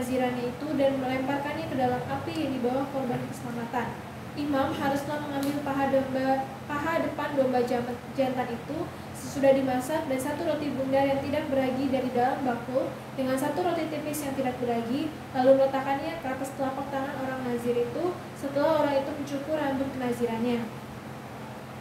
kenazirannya itu dan melemparkannya ke dalam api yang di bawah korban keselamatan. Imam haruslah mengambil paha depan domba jantan itu sesudah dimasak dan satu roti bundar yang tidak beragi dari dalam bakul dengan satu roti tipis yang tidak beragi, lalu meletakkannya ke atas telapak tangan orang nazir itu setelah orang itu mencukur rambut kenazirannya.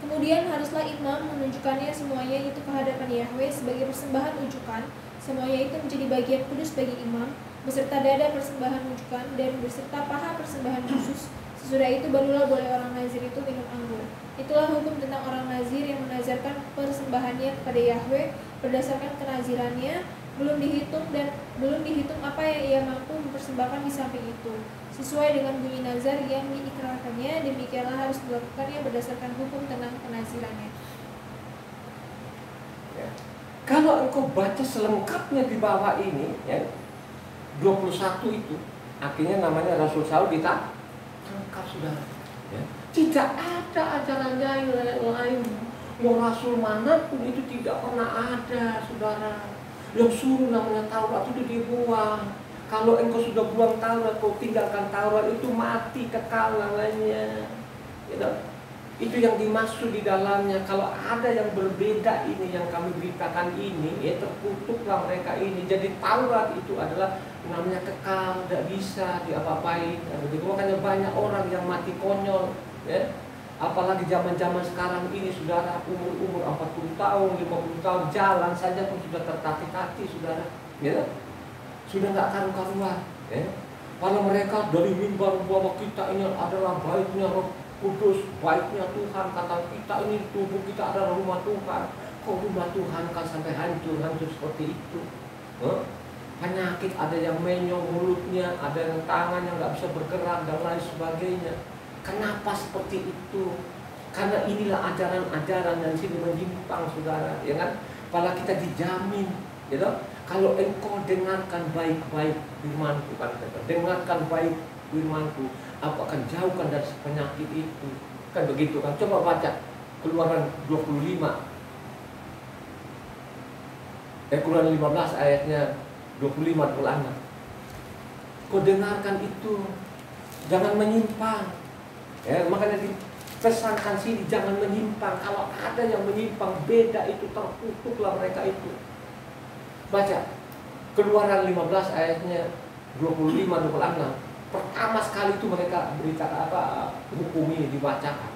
Kemudian haruslah imam menunjukkannya semuanya itu ke hadapan Yahweh sebagai persembahan ujukan. Semuanya itu menjadi bagian kudus bagi imam, beserta dada persembahan ujukan dan beserta paha persembahan khusus. Sesudah itu barulah boleh orang nazir itu minum anggur. Itulah hukum tentang orang nazir yang menazarkan persembahannya kepada Yahweh berdasarkan kenazirannya, belum dihitung apa yang ia mampu mempersembahkan di samping itu. Sesuai dengan bunyi nazar yang diikrarkannya, demikianlah harus dilakukannya berdasarkan hukum tentang kenazirannya. Ya. Kalau engkau baca selengkapnya di bawah ini, ya, 21 itu, akhirnya namanya Rasul Saul ditangkap, saudara. Ya. Tidak ada ajarannya yang lain. Mau Rasul manapun itu tidak pernah ada, saudara. Yang suruh namanya Taurat itu dibuang. Kalau engkau sudah buang Taurat, kau tinggalkan Taurat, itu mati kekal namanya. Gitu. Itu yang dimaksud di dalamnya. Kalau ada yang berbeda ini yang kami beritakan ini, ya terkutuklah mereka ini. Jadi Taurat itu adalah namanya kekal, tidak bisa diapa-apain. Begitu makanya banyak orang yang mati konyol, ya. Apalagi zaman-zaman sekarang ini, saudara, umur 40 tahun, 50 tahun, jalan saja pun sudah tertatih-tatih, saudara. Ya. Sudah nggak karu-karuan, ya. Kalau mereka dari mimbar bahwa kita ini adalah baiknya Roh Kudus, baiknya Tuhan, kata kita ini tubuh kita adalah rumah Tuhan. Kok rumah Tuhan kan sampai hancur seperti itu? Penyakit, ada yang menyong mulutnya, ada yang tangan yang nggak bisa bergerak dan lain sebagainya. Kenapa seperti itu? Karena inilah ajaran-ajaran yang sini menyimpang, saudara, ya kan? Apalagi kita dijamin, gitu. Kalau engkau dengarkan baik-baik firman-Ku, dengarkan baik firman-Ku, aku akan jauhkan dari penyakit itu. Kan begitu kan? Coba baca Keluaran 25. Keluaran 15 ayatnya 25-26. Kau dengarkan itu, jangan menyimpang. Ya, makanya dipesankan sini jangan menyimpang. Kalau ada yang menyimpang beda itu, terkutuklah mereka itu. Baca Keluaran 15 ayatnya 25-26. Pertama sekali itu mereka beritakan hukum ini dibacakan.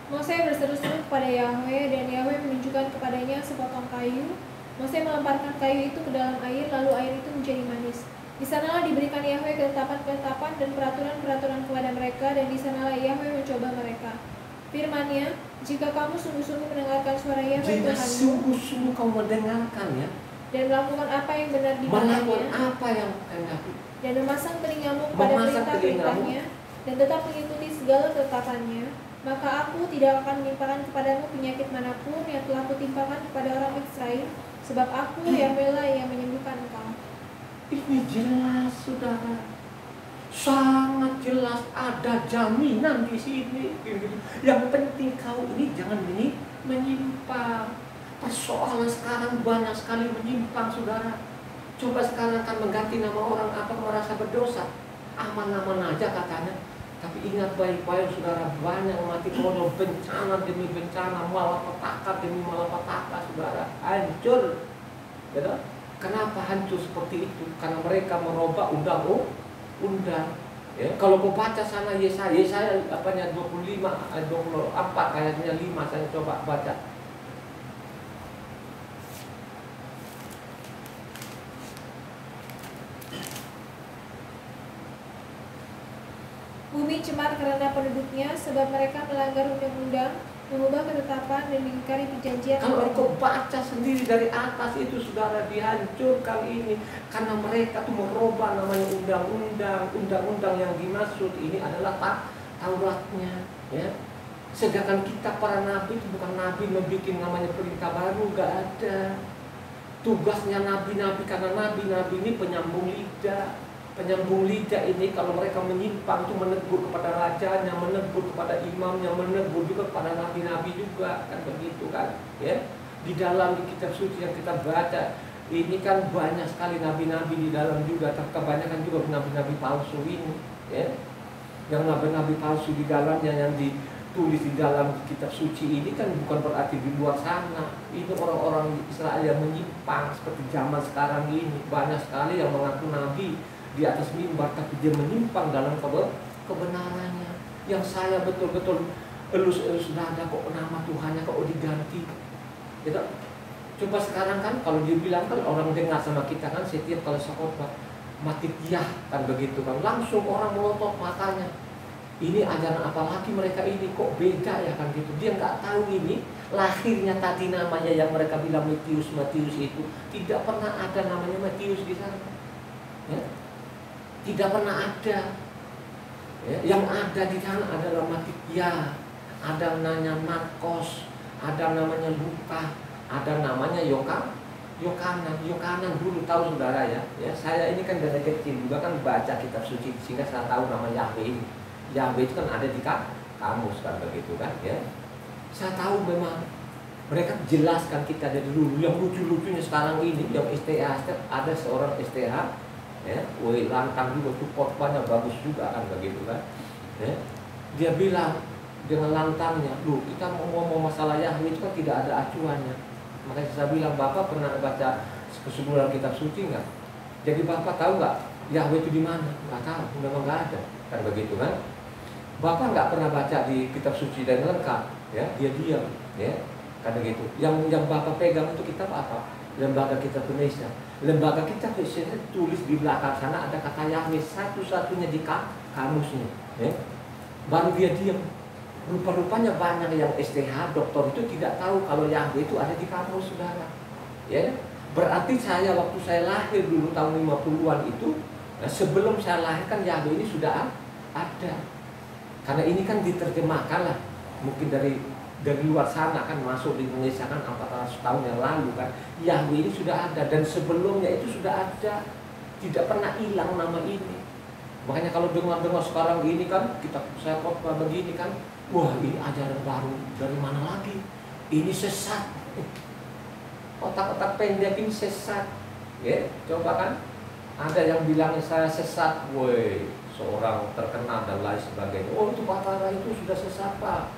Mose berseru-seru kepada Yahweh dan Yahweh menunjukkan kepadanya sepotong kayu. Mose melemparkan kayu itu ke dalam air, lalu air itu menjadi manis. Di sanalah diberikan Yahweh ketetapan-ketetapan dan peraturan-peraturan kepada mereka, dan di sanalah Yahweh mencoba mereka. Firman-Nya, jika kamu sungguh-sungguh mendengarkan suara Yahweh Tuhanmu, jika sungguh-sungguh kamu mendengarkan, ya, dan melakukan apa yang benar di matanya, dan memasang telingamu kepada perintah-perintahnya, dan tetap mengikuti segala ketetapannya, maka aku tidak akan menimpakan kepadamu penyakit manapun yang telah kutimpakan kepada orang Israel, sebab aku Yahweh lah yang menyembuhkan engkau. Ini jelas, saudara, sangat jelas, ada jaminan di sini. Yang penting kau ini jangan menyimpang. Persoalan sekarang banyak sekali menyimpang, saudara. Coba sekarang kan mengganti nama orang atau merasa berdosa, aman-aman aja katanya. Tapi ingat baik-baik, saudara, banyak mati konyol, bencana demi bencana, malapetaka demi malapetaka, saudara, hancur. Gitu? Kenapa hancur seperti itu? Karena mereka merubah undang-undang. Ya, kalau kau baca sana Yesaya 25 ayat 24 ayatnya 5, saya coba baca. Bumi cemar karena penduduknya, sebab mereka melanggar undang-undang, mengubah ketetapan dan mengingkari perjanjian. Kalau engkau baca sendiri dari atas itu, saudara, dihancurkan ini karena mereka tuh merubah namanya undang-undang yang dimaksud ini adalah Tauratnya, ya. Sedangkan kita para nabi itu bukan nabi membuat namanya perintah baru, gak ada. Tugasnya nabi-nabi, karena nabi-nabi ini penyambung lidah. Penyambung lidah ini kalau mereka menyimpang itu menegur kepada rajanya, menegur kepada imamnya, menegur juga kepada nabi-nabi juga, kan begitu kan, ya. Di dalam di kitab suci yang kita baca, Ini kan banyak sekali nabi-nabi di dalam juga, kebanyakan juga nabi-nabi palsu ini, ya. Yang nabi-nabi palsu di dalamnya yang ditulis di dalam kitab suci ini kan bukan berarti di luar sana. Itu orang-orang Israel yang menyimpang seperti zaman sekarang ini. Banyak sekali yang mengaku nabi di atas mimbar, tapi dia menyimpang dalam kebenarannya. Yang saya betul-betul elus-elus dada, kok nama Tuhannya kok diganti, gitu. Coba sekarang kan kalau dia bilang kan orang dengar sama kita kan setiap kalau sekhotbah mati tiah kan begitu kan, langsung orang melotot matanya. Ini ajaran apa lagi mereka ini, kok beda ya kan gitu. Dia nggak tahu ini lahirnya tadi namanya yang mereka bilang Matius itu tidak pernah ada namanya Matius di sana, ya. Tidak pernah ada, ya. Yang ada di sana adalah Matitia, ada namanya Markos, ada namanya Luka, ada namanya Yokanan dulu, tahu saudara ya. Saya ini kan dari kecil juga kan baca kitab suci, sehingga saya tahu nama Yahweh ini. Yahweh itu kan ada di kamus kan begitu kan, ya. Saya tahu memang mereka jelaskan kita dari dulu. Yang lucu-lucunya sekarang ini yang STH, ada seorang STH, ya, lantang juga tuh, khotbahnya bagus juga kan begitu kan, ya. Dia bilang dengan lantangnya, loh kita mau ngomong masalah Yahweh itu kan tidak ada acuannya. Makanya saya bilang, Bapak pernah baca keseluruhan kitab suci nggak? Jadi Bapak tahu nggak Yahweh itu di mana? Nggak tahu, memang nggak ada, kan begitu kan? Bapak nggak pernah baca di kitab suci dan lengkap, ya, dia diam, ya, kan begitu. Yang Bapak pegang itu kitab apa? Lembaga Kitab Indonesia. Lembaga Kitab Indonesia tulis di belakang sana ada kata Yahweh satu-satunya di kamusnya, ya. Baru dia diam. Rupa-rupanya banyak yang STH, doktor itu tidak tahu kalau Yahweh itu ada di kamus, saudara, ya. Berarti saya waktu saya lahir dulu tahun 50-an itu, sebelum saya lahir kan Yahweh ini sudah ada. Karena ini kan diterjemahkan lah, mungkin dari luar sana kan masuk di Indonesia kan 400 tahun yang lalu kan. Yahweh ini sudah ada, dan sebelumnya itu sudah ada, tidak pernah hilang nama ini. Makanya kalau dengar sekarang ini kan, saya khotbah begini kan, wah ini ajaran baru dari mana lagi? Ini sesat. Otak-otak pendek ini sesat, ya. Coba kan, ada yang bilang saya sesat, woi, seorang terkenal dan lain sebagainya. Oh itu Pak Tara itu sudah sesat Pak,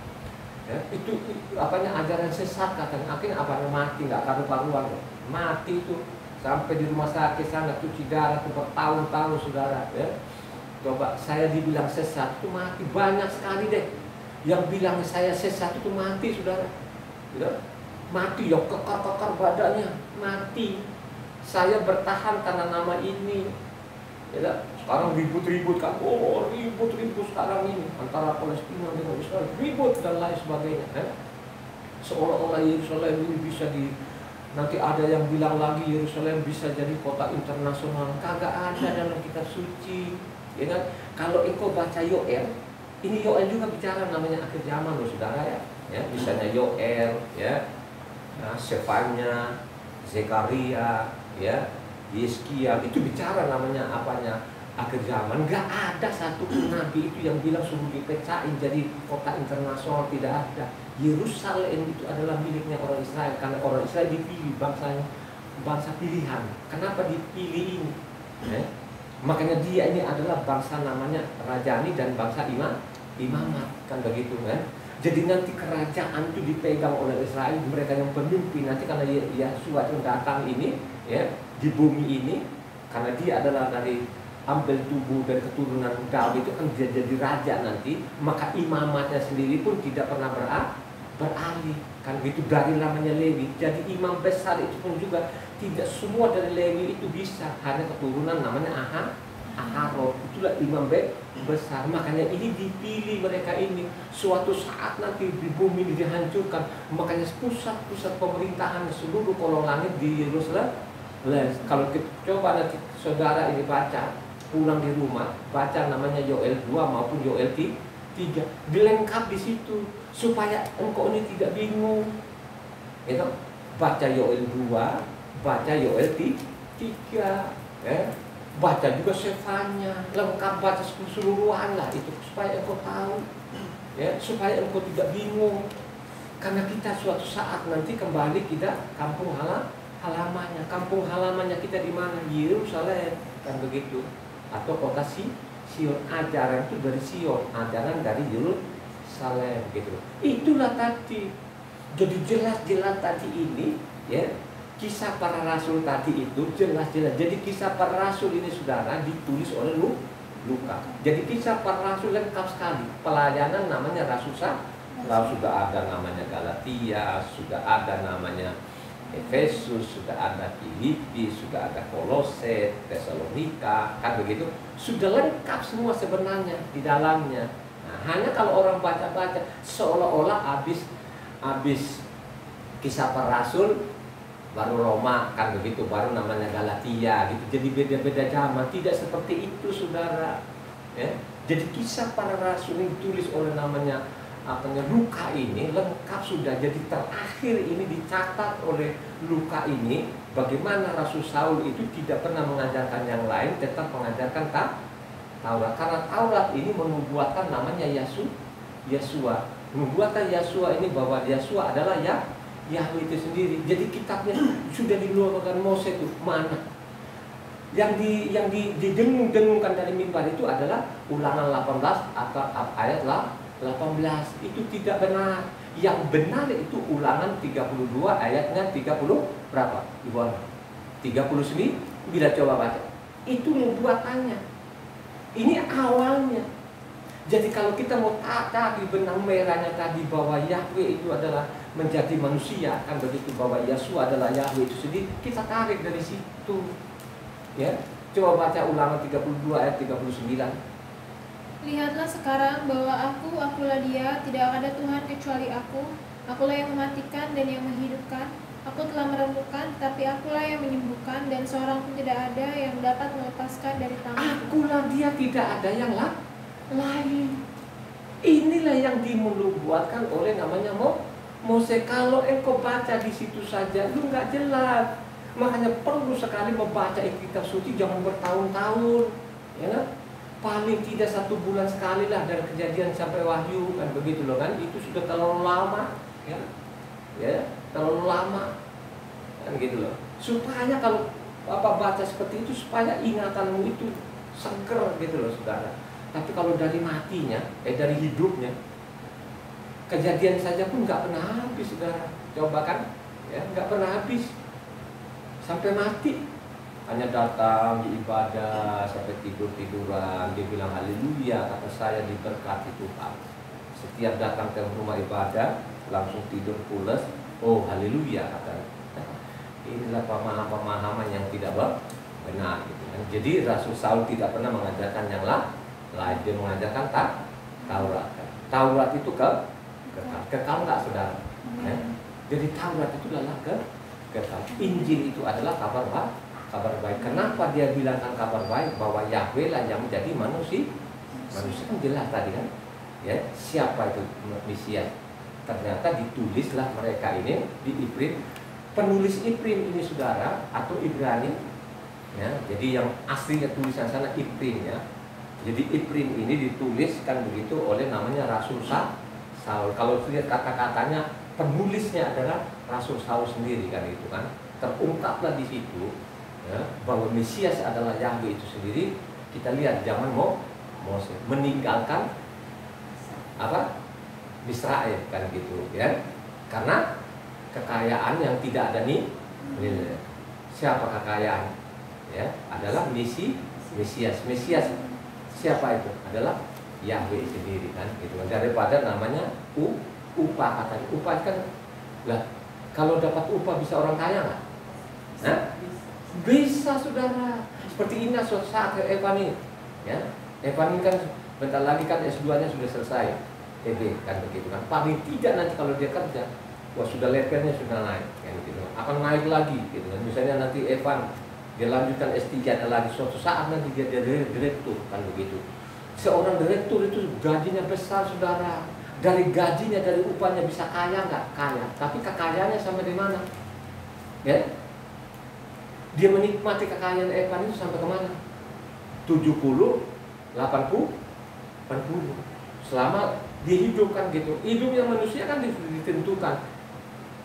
ya, itu apanya ajaran sesat katanya. Akhirnya apanya mati, nggak karu-karuan, mati itu sampai di rumah sakit sana cuci darah itu bertahun-tahun, saudara, ya. Coba saya dibilang sesat itu mati, banyak sekali deh yang bilang saya sesat itu mati, saudara, ya. Mati, ya, kekar-kekar badannya mati. Saya bertahan karena nama ini, ya. Sekarang ribut-ribut kan, oh ribut-ribut sekarang ini antara Palestina dengan Israel, ribut dan lain sebagainya, ya. Seolah-olah Yerusalem ini bisa nanti ada yang bilang lagi Yerusalem bisa jadi kota internasional. Kagak ada dalam kitab suci, ya kan? Kalau engkau baca Yoel, ini Yoel juga bicara namanya akhir zaman loh, saudara, ya. Misalnya Yoel, ya, nah, Sefanya, Zekaria, ya, Yeskia, itu bicara namanya apanya akhir zaman. Nggak ada satu nabi itu yang bilang suruh dipecahin jadi kota internasional, tidak ada. Yerusalem itu adalah miliknya orang Israel, karena orang Israel dipilih, bangsa pilihan. Kenapa dipilih ini? Makanya dia ini adalah bangsa namanya rajani dan bangsa imamat, kan begitu kan? Jadi nanti kerajaan itu dipegang oleh Israel, mereka yang pemimpin nanti, karena Yesus yang datang ini, ya, di bumi ini, karena dia adalah dari ambil tubuh dan keturunan Daud itu kan dia jadi raja nanti, maka imamatnya sendiri pun tidak pernah beralih, kan gitu, dari namanya Lewi. Jadi imam besar itu pun juga tidak semua dari Lewi itu bisa, hanya keturunan namanya Aharon, itulah imam besar. Makanya ini dipilih mereka ini. Suatu saat nanti di bumi ini dihancurkan, makanya pusat-pusat pemerintahan seluruh kolong langit di Yerusalem. Kalau kita coba nanti saudara ini baca pulang di rumah, baca namanya Yoel 2 maupun Yoel 3, dilengkap di situ supaya engkau ini tidak bingung. Itu baca Yoel 2, baca Yoel 3, ya. Baca juga Sefanya, lengkap, baca keseluruhan lah itu supaya engkau tahu, ya, supaya engkau tidak bingung. Karena kita suatu saat nanti kembali kita kampung halamannya, kampung halamannya kita di mana? Yerusalem, kan begitu. Atau kota Sion, ajaran itu dari Sion, ajaran dari Yerusalem, gitu. Itulah tadi. Jadi jelas-jelas tadi ini, ya, kisah para rasul tadi itu jelas-jelas. Jadi kisah para rasul ini saudara ditulis oleh Luka. Jadi kisah para rasul lengkap sekali. Pelayanan namanya rasul lalu sudah ada namanya Galatia, sudah ada namanya Efesus, sudah ada Filipi, sudah ada Kolose, Tesalonika, kan begitu. Sudah lengkap semua sebenarnya di dalamnya. Nah, hanya kalau orang baca-baca seolah-olah habis kisah para rasul baru Roma, kan begitu, baru namanya Galatia gitu. Jadi beda-beda zaman, tidak seperti itu saudara, ya. Jadi kisah para rasul ini ditulis oleh namanya Luka ini lengkap sudah. Jadi terakhir ini dicatat oleh Luka ini bagaimana Rasul Saul itu tidak pernah mengajarkan yang lain, tetap mengajarkan Taurat. Karena Taurat ini menubuatkan namanya Yesua. Menubuatkan Yesua ini bahwa Yesua adalah Yahweh itu sendiri. Jadi kitabnya sudah diluarkan Mose itu mana? Yang didengung-dengungkan dari mimbar itu adalah Ulangan 18 atau ayat 18. Itu tidak benar. Yang benar itu Ulangan 32 ayatnya 30 berapa? Ibu Ana? 39. Bila coba baca, itu nubuatannya. Ini awalnya. Jadi kalau kita mau tadi benang merahnya tadi bahwa Yahweh itu adalah menjadi manusia, kan begitu, bahwa Yesua adalah Yahweh itu sendiri, kita tarik dari situ. Ya, coba baca Ulangan 32 ayat 39. Lihatlah sekarang bahwa akulah Dia, tidak ada Tuhan kecuali Akulah yang mematikan dan yang menghidupkan. Aku telah meremukkan, tapi akulah yang menyembuhkan, dan seorang pun tidak ada yang dapat melepaskan dari tanganku. Akulah Dia, tidak ada yang lain. Inilah yang dinubuatkan oleh namanya Mose. Kalau engkau baca di situ saja, lu nggak jelas. Makanya perlu sekali membaca kitab suci, jangan bertahun-tahun, ya kan? Paling tidak 1 bulan sekali lah dari Kejadian sampai Wahyu, kan begitu loh kan. Itu sudah terlalu lama, ya terlalu lama, kan gitu loh. Supaya kalau baca seperti itu, supaya ingatanmu itu seger gitu loh saudara. Tapi kalau dari matinya, dari hidupnya, Kejadian saja pun nggak pernah habis saudara. Coba kan, ya nggak pernah habis sampai mati. Hanya datang di ibadah sampai tidur-tiduran, dia bilang haleluya, kata saya diberkati Tuhan. Setiap datang ke rumah ibadah langsung tidur pulas, oh haleluya, kata. Inilah pemahaman yang tidak benar gitu kan. Jadi Rasul Saul tidak pernah mengajarkan yang lain, dia mengajarkan Taurat. Taurat itu kekal nggak saudara? Ya? Jadi Taurat itu adalah kekal. Injil itu adalah kabar baik. Kenapa dia bilangkan kabar baik? Bahwa Yahweh lah yang menjadi manusia. Manusia kan jelas tadi kan, ya, siapa itu Mesias? Ternyata ditulislah mereka ini di Ibrim. Penulis Ibrim ini saudara, atau Ibrani, ya. Jadi yang aslinya tulisan sana Ibrim, ya. Jadi Ibrim ini dituliskan begitu oleh namanya Rasul Saul. Kalau lihat kata-katanya, penulisnya adalah Rasul Saul sendiri, kan itu kan. Terungkaplah di situ, ya, bahwa Mesias adalah Yahweh itu sendiri. Kita lihat zaman Mose meninggalkan Israel, kan gitu, ya. Karena kekayaan yang tidak ada nilai. Siapa kekayaan? Ya, adalah Mesias. Mesias siapa itu? Adalah Yahweh sendiri, kan gitu. Daripada namanya upah, katanya. Upah kan lah, kalau dapat upah bisa orang kaya nggak? Nah, bisa saudara. Seperti ini suatu saat ke Evan ini, ya. Evan ini kan bentar lagi kan S2-nya sudah selesai, TB, kan begitu kan. Paling tidak nanti kalau dia kerja, wah sudah levelnya sudah naik, kan gitu. Akan naik lagi, gitu kan. Misalnya nanti Evan dia lanjutkan S3-nya lagi, suatu saat nanti dia direktur, kan begitu. Seorang direktur itu gajinya besar saudara. Dari gajinya, dari upahnya bisa kaya nggak? Kaya. Tapi kekayaannya sampai di mana? Ya? Dia menikmati kekayaan Evan itu sampai kemana? 70, 80, 80. Selama dia hidup, kan gitu. Hidupnya manusia kan ditentukan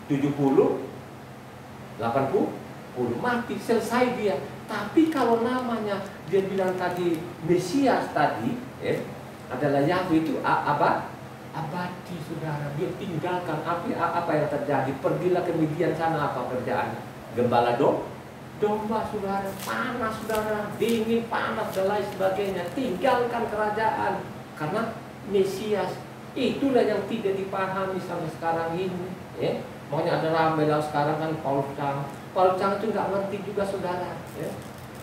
70, 80, mati, selesai dia. Tapi kalau namanya dia bilang tadi Mesias tadi, adalah Yahweh, itu apa? Abadi, saudara. Dia tinggalkan apa yang terjadi. Pergilah ke Midian sana, apa kerjaan? Gembala domba, saudara. Panas, saudara. Dingin, panas, dan lain sebagainya. Tinggalkan kerajaan. Karena Mesias. Itulah yang tidak dipahami sampai sekarang ini. Makanya ada ramai lah sekarang kan Paulus Cang itu nggak ngerti juga, saudara.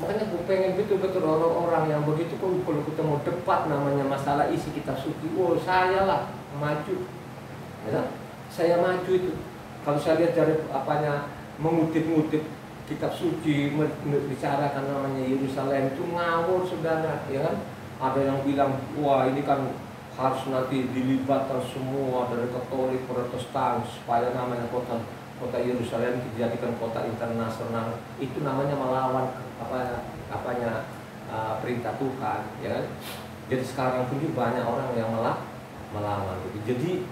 Makanya gue pengen betul-betul orang-orang yang begitu, kalau kita mau debat namanya masalah isi kitab suci, saya lah maju, saya maju itu. Kalau saya lihat dari mengutip-ngutip kitab suci, bicarakan namanya Yerusalem, itu ngawur, saudara, ya kan? Ada yang bilang, wah ini kan harus nanti dilibatkan semua dari Katolik, Protestan, supaya namanya kota Yerusalem dijadikan kota internasional. Itu namanya melawan perintah Tuhan, ya kan? Jadi sekarang pun banyak orang yang melawan. Jadi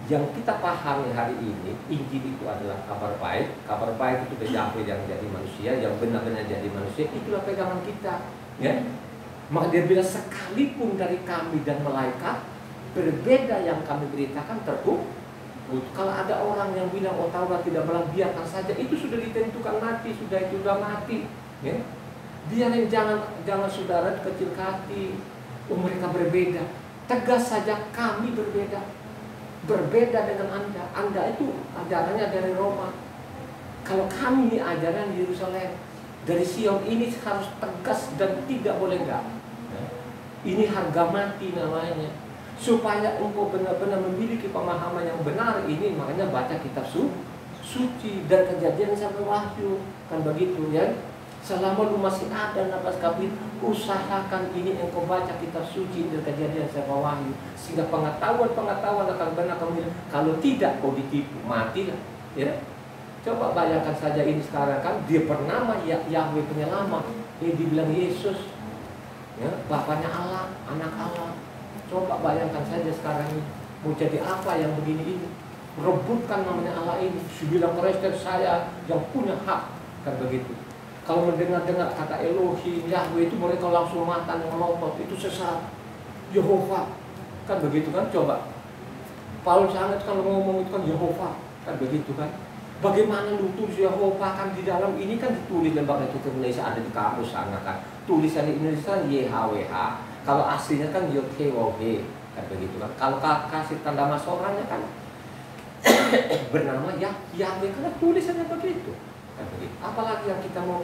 yang kita pahami hari ini, Injil itu adalah kabar baik. Kabar baik itu Yahweh yang jadi manusia, yang benar-benar jadi manusia. Itulah pegangan kita, ya. Maka dia bilang, sekalipun dari kami dan malaikat berbeda yang kami beritakan terkutuk. Kalau ada orang yang bilang, Taurat tidak benar, biarkan saja. Itu sudah ditentukan mati, sudah mati. Ya? Biarin, jangan saudara kecil hati. Mereka berbeda. Tegas saja, kami berbeda. Berbeda dengan Anda. Anda itu ajarannya dari Roma. Kalau kami ini ajaran di Yerusalem. Dari Sion ini harus tegas dan tidak boleh enggak. Ini harga mati namanya. Supaya engkau benar-benar memiliki pemahaman yang benar ini, makanya baca kitab suci dan Kejadian sampai Wahyu, kan begitu ya. Selama lu masih ada nafas kabin, usahakan ini engkau baca kitab suci dan Kejadian sampai Wahyu, sehingga pengetahuan akan benar kamu. Kalau tidak, kau ditipu, matilah, ya. Coba bayangkan saja ini sekarang kan dia bernama Yahweh penyelamat, ini dibilang Yesus, ya, Bapaknya Allah, Anak Allah. Coba bayangkan saja sekarang ini mau jadi apa yang begini ini, rebutkan namanya Allah ini. Bilang Kristen saya yang punya hak, kan begitu. Kalau mendengar kata Elohim, Yahweh itu mereka langsung mata yang melotot, itu sesat. Yehova, kan begitu kan. Coba Paulus sangat kalau ngomong itu kan Yehova, kan begitu kan. Bagaimana lu tulis Yehova, kan di dalam ini kan ditulis lembaga tutur Indonesia ada di kamus sana kan. Tulisan di Indonesia YHWH. Kalau aslinya kan YHWH, kan begitu kan. Kalau kasih tanda masoranya kan bernama Yahweh, karena tulisannya begitu. Kan begitu. Apalagi yang kita mau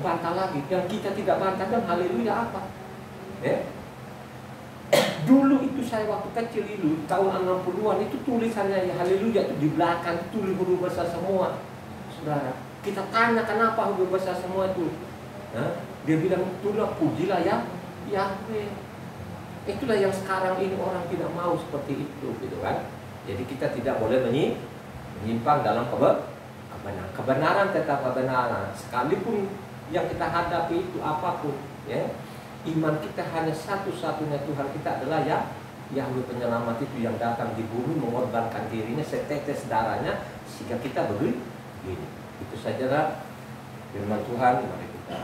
bantah lagi, yang kita tidak bantah kan haleluya apa? Ya. Dulu itu saya waktu kecil itu tahun 60-an itu tulisannya ya haleluya itu di belakang tulis huruf besar semua. Saudara, kita tanya kenapa huruf besar semua itu? Nah, dia bilang itulah pujilah ya Yahweh. Itulah yang sekarang ini orang tidak mau seperti itu, gitu kan? Jadi kita tidak boleh menyimpang dalam kebenaran tetap kebenaran. Sekalipun yang kita hadapi itu apapun, ya. Iman kita hanya satu-satunya Tuhan kita adalah Yahweh penyelamat itu yang datang di bumi mengorbankan dirinya setetes darahnya sehingga kita begini. Itu sajalah firman Tuhan. Mari kita